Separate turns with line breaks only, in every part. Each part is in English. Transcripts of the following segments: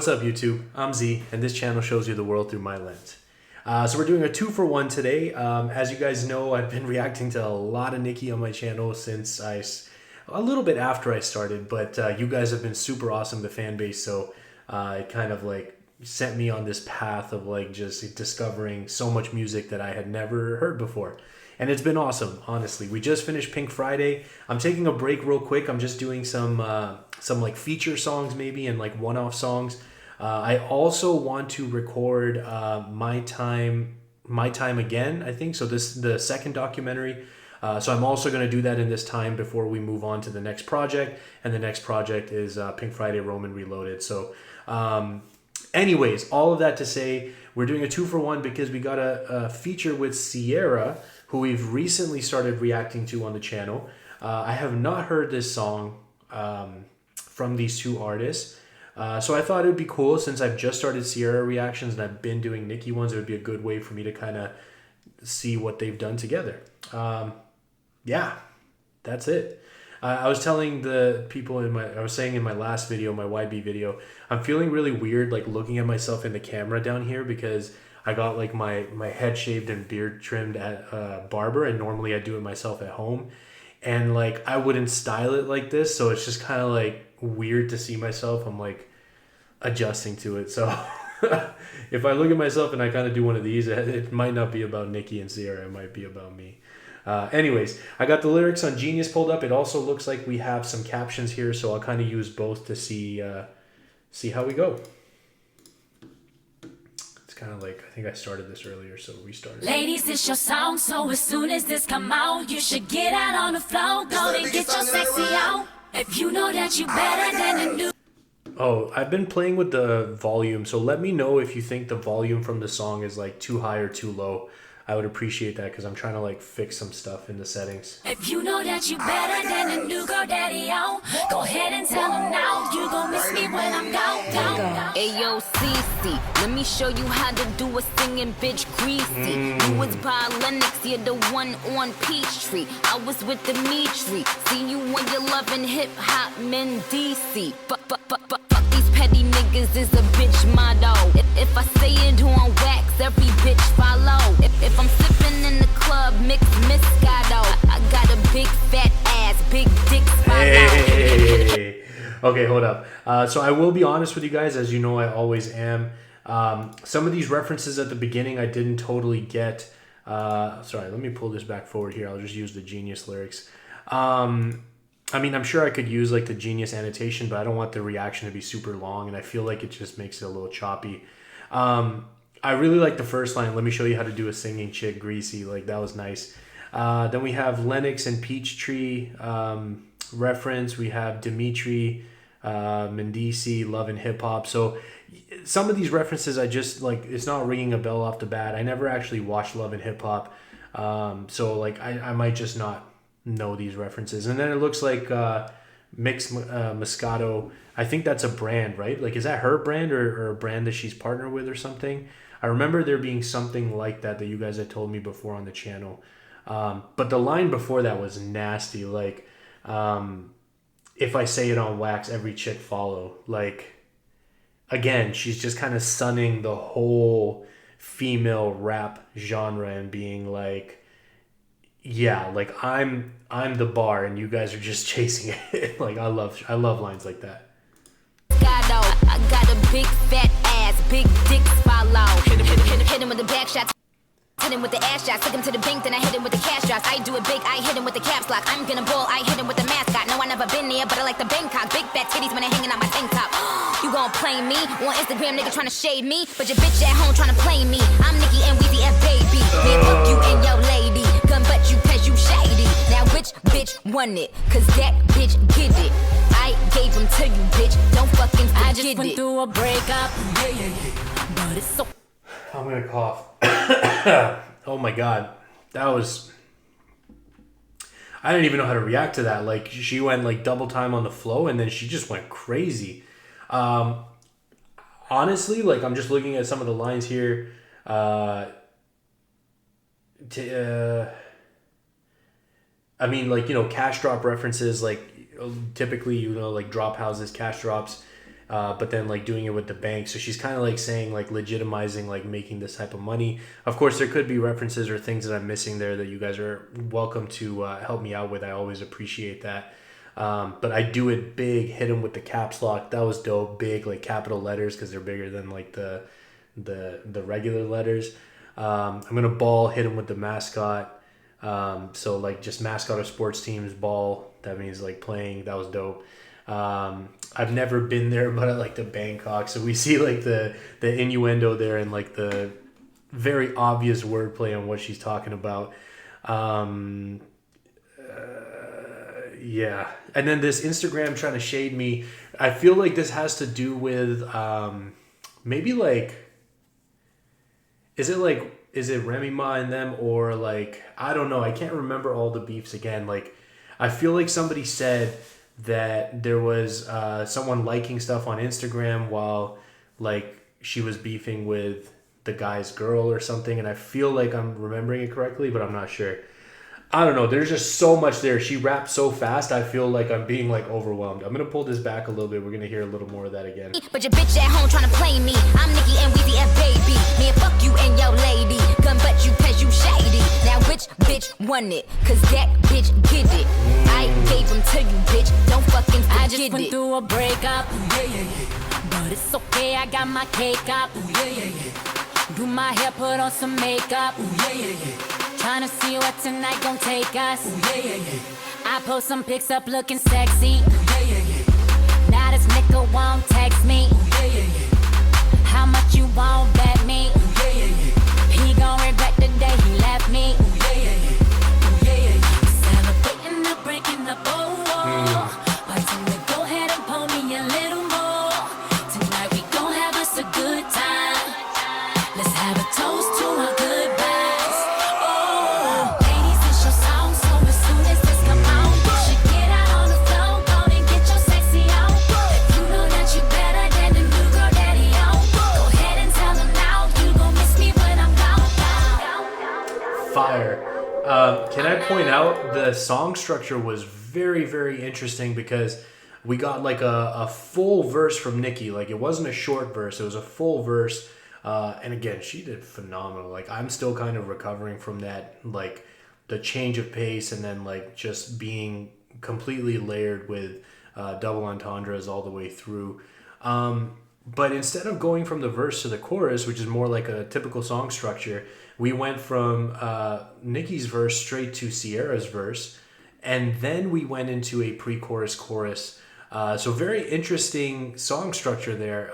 What's up, YouTube? I'm Z, and this channel shows you the world through my lens. So we're doing a 2-for-1 today. As you guys know, I've been reacting to a lot of Nicki on my channel since a little bit after I started, but you guys have been super awesome, the fan base, so it kind of like sent me on this path of like just discovering so much music that I had never heard before. And it's been awesome, honestly. We just finished Pink Friday. I'm taking a break real quick. I'm just doing some like feature songs maybe and like one-off songs. I also want to record My Time Again, I think. So this the second documentary. So I'm also going to do that in this time before we move on to the next project. And the next project is Pink Friday Roman Reloaded. So anyways, all of that to say, we're doing a 2-for-1 because we got a feature with Ciara, who we've recently started reacting to on the channel. I have not heard this song from these two artists. So I thought it would be cool, since I've just started Ciara reactions and I've been doing Nicki ones, it would be a good way for me to kind of see what they've done together. Yeah, that's it. I was telling the people I was saying in my last video, my YB video, I'm feeling really weird like looking at myself in the camera down here because I got like my head shaved and beard trimmed at barber, and normally I do it myself at home. And like I wouldn't style it like this, so it's just kind of like weird to see myself. I'm like adjusting to it. So if I look at myself and I kind of do one of these, it might not be about Nicki and Ciara, it might be about me. Anyways, I got the lyrics on Genius pulled up. It also looks like we have some captions here, so I'll kind of use both to see how we go. It's kind of like, I think I started this earlier, so restarted.
Ladies, it's your song, so as soon as this come out, you should get out on the floor, go and get your sexy out. If you know that you better than the new.
Oh, I've been playing with the volume, so let me know if you think the volume from the song is like too high or too low. I would appreciate that because I'm trying to like fix some stuff in the settings.
If you know that you better than the new girl daddy out, go ahead and tell him now. You gon' miss me when I'm gone.
Ayo, CC, let me show you how to do a singing bitch greasy. You was by Lennox, you're the one on Peachtree. I was with Dimitri. See you when you're loving hip hop men DC. Fuck these petty niggas is a bitch motto. If I say it on wax, every bitch follow. If I'm sipping in the club, mix Moscato. I got a big fat ass, big dick swallow.
Hey. Okay, hold up. So I will be honest with you guys, as you know I always am. Some of these references at the beginning I didn't totally get. Sorry, let me pull this back forward here. I'll just use the Genius lyrics. I mean, I'm sure I could use like the Genius annotation, but I don't want the reaction to be super long, and I feel like it just makes it a little choppy. I really like the first line, let me show you how to do a singing chick greasy. Like, that was nice. Then we have Lennox and Peachtree reference. We have Dimitri, Mendici, Love and Hip Hop. So some of these references I just like, it's not ringing a bell off the bat. I never actually watched Love and Hip Hop. So like I might just not know these references. And then it looks like Mix Moscato. I think that's a brand, right? Like, is that her brand or a brand that she's partnered with or something? I remember there being something like that you guys had told me before on the channel. But the line before that was nasty. Like, if I say it on wax, every chick follow. Like, again, she's just kind of sunning the whole female rap genre and being like, yeah, like I'm the bar and you guys are just chasing it. Like, I love lines like that.
I got a big fat ass, big dick swallow. Hit him with the back shots. Hit him with the ass shots, took him to the bank, then I hit him with the cash drops. I do it big, I hit him with the caps lock. I'm gonna ball, I hit him with the mascot. No, I never been there, but I like the Bangkok. Big fat titties when they hanging out my tank top. You gon' play me on Instagram, nigga tryna shade me, but your bitch at home tryna play me. I'm Nicki and Weezy F baby. Man, fuck you and your lady. Gun butt you cause you shady. Now which bitch won it? Cause that bitch get it. I gave him to you, bitch. Don't fucking forget it.
I just went through a breakup, but it's so.
I'm gonna cough. Oh my god, that was. I didn't even know how to react to that. Like, she went like double time on the flow, and then she just went crazy. Honestly, like, I'm just looking at some of the lines here. I mean, like, you know, cash drop references, like typically, you know, like drop houses, cash drops. but then like doing it with the bank. So she's kind of like saying like legitimizing like making this type of money. Of course, there could be references or things that I'm missing there that you guys are welcome to help me out with. I always appreciate that. But I do it big, hit him with the caps lock. That was dope. Big, like capital letters, because they're bigger than like the regular letters. I'm gonna ball, hit him with the mascot. So like just mascot of sports teams, ball. That means like playing. That was dope. I've never been there, but I like to Bangkok. So we see like the innuendo there and like the very obvious wordplay on what she's talking about. Yeah. And then this Instagram trying to shade me. I feel like this has to do with maybe like, is it Remy Ma and them, or like, I don't know. I can't remember all the beefs again. Like, I feel like somebody said that there was someone liking stuff on Instagram while like she was beefing with the guy's girl or something. And I feel like I'm remembering it correctly, but I'm not sure. I don't know. There's just so much there. She raps so fast. I feel like I'm being like overwhelmed. I'm going to pull this back a little bit. We're going to hear a little more of that again.
But your bitch at home tryna play me. I'm Nicki and Weezy and baby. Me and fuck you and your lady. Gun but you cause you shady. Now which bitch won it? Cause that bitch get it. I gave them to you, bitch. Don't fucking forget it.
I just went through a breakup. But it's okay, I got my cake up. Do my hair, put on some makeup. Tryna see what tonight gon' take us. I post some pics up looking sexy. Now this nigga won't text me. How much you won't bet me? He gon' regret the day he left me. Celebrating the breaking up, why don't we go ahead and pull me a little more? Tonight we gon' have us a good time. Let's have a toast to our goodbyes. Oh, ladies, it's your song, so as soon as this come out, you should get out on the floor, go and get your sexy out. If you know that you better than the new girl daddy out, go ahead and tell them now, you gon' miss me when I'm gone.
Fire. Can I point out the song structure was very, very interesting because we got like a full verse from Nicki. Like it wasn't a short verse, it was a full verse. And again, she did phenomenal. Like I'm still kind of recovering from that, like the change of pace and then like just being completely layered with double entendres all the way through. But instead of going from the verse to the chorus, which is more like a typical song structure, we went from Nicki's verse straight to Ciara's verse. And then we went into a pre-chorus chorus. So very interesting song structure there.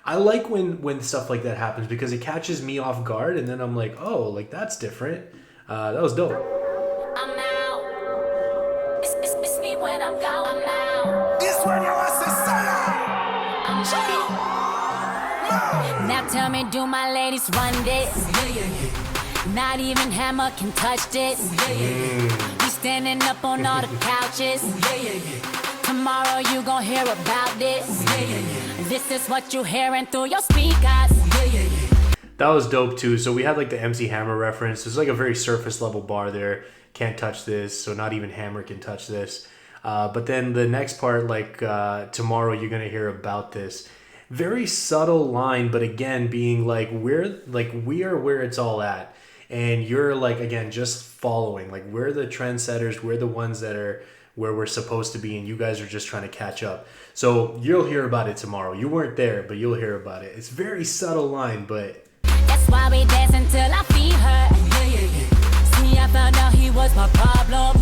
I like when stuff like that happens because it catches me off guard. And then I'm like, oh, like that's different. That was dope.
I'm out. It's me when I'm gone. I'm out.
This when you want to
Now tell me, do my ladies run this? Not even Hammer can touch this. We standing up on all the couches. Tomorrow you gon' hear about this. This is what you hearing through your speakers.
That was dope too. So we had like the MC Hammer reference. There's like a very surface level bar there. Can't touch this. So not even Hammer can touch this. But then the next part, like tomorrow you're gonna hear about this. Very subtle line, but again being like we are where it's all at, and you're like again just following. Like we're the trendsetters. We're the ones that are where we're supposed to be, and you guys are just trying to catch up. So you'll hear about it tomorrow. You weren't there, but you'll hear about it. It's a very subtle line, but
That's why we dance until I feed her. See, I found out he was my problem.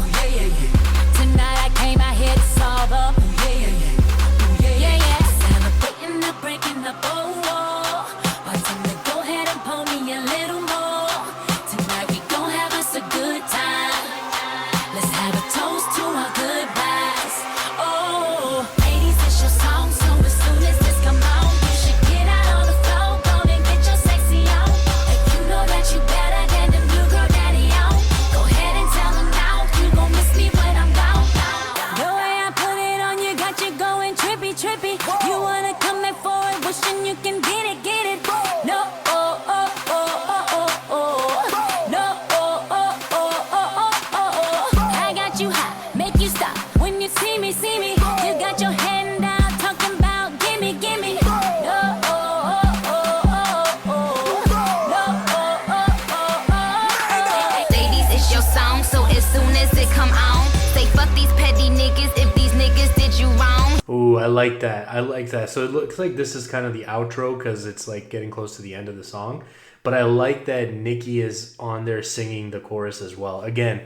Tonight I came out here to solve him. Celebrating the breaking up, why don't we go ahead and pull me a little more? Tonight we gon' have us a good time. Let's have a toast to our goodbyes. Oh, ladies, it's your song, so as soon as this come out, you should get out on the floor, go and get your sexy out. If you know that you better
fuck these petty niggas if these niggas did you wrong.
Ooh, I like that. I like that. So it looks like this is kind of the outro because it's like getting close to the end of the song. But I like that Nicki is on there singing the chorus as well. Again,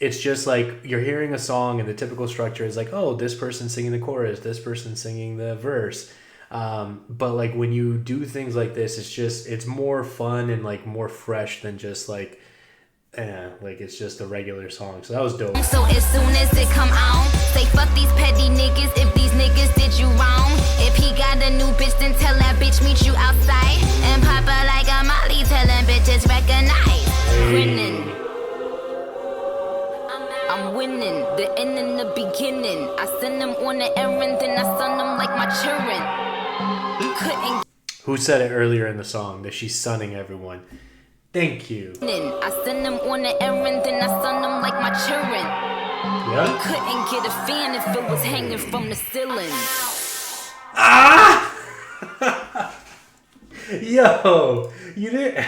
it's just like you're hearing a song and the typical structure is like, oh, this person's singing the chorus, this person's singing the verse. But like when you do things like this, it's more fun and like more fresh than just like it's just a regular song. So that was dope.
So as soon as it come on, say fuck these petty niggas if these niggas did you wrong. If he got a new bitch, then tell that bitch meet you outside. And pop her like a molly, telling bitches recognize. Grinning. I'm winning, the end and the beginning. I send them on the errand, then I send them like my children. Couldn't.
Who said it earlier in the song that she's sunning everyone? Thank you.
I send them on the errand, then I send them like my children.
Yeah.
Couldn't get a fan if it was hanging from the ceiling.
Ah! Yo, you didn't.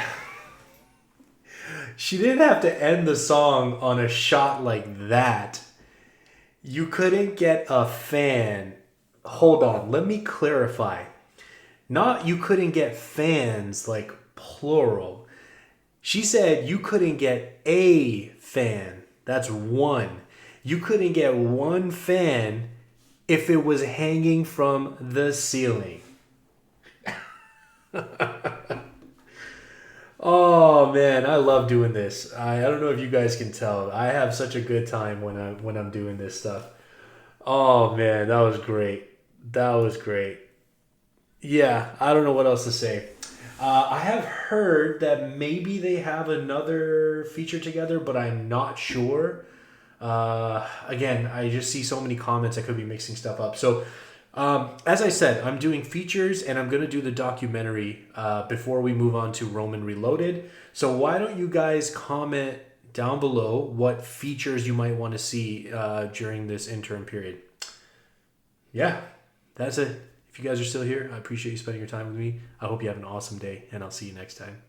She didn't have to end the song on a shot like that. You couldn't get a fan. Hold on, let me clarify. Not you couldn't get fans like plural. She said you couldn't get a fan. That's one. You couldn't get one fan if it was hanging from the ceiling. Oh man, I love doing this. I don't know if you guys can tell. I have such a good time when I'm doing this stuff. Oh man, that was great. That was great. Yeah, I don't know what else to say. I have heard that maybe they have another feature together, but I'm not sure. Again, I just see so many comments. I could be mixing stuff up. So, as I said, I'm doing features and I'm going to do the documentary before we move on to Roman Reloaded. So why don't you guys comment down below what features you might want to see during this interim period. Yeah, that's it. If you guys are still here, I appreciate you spending your time with me. I hope you have an awesome day, and I'll see you next time.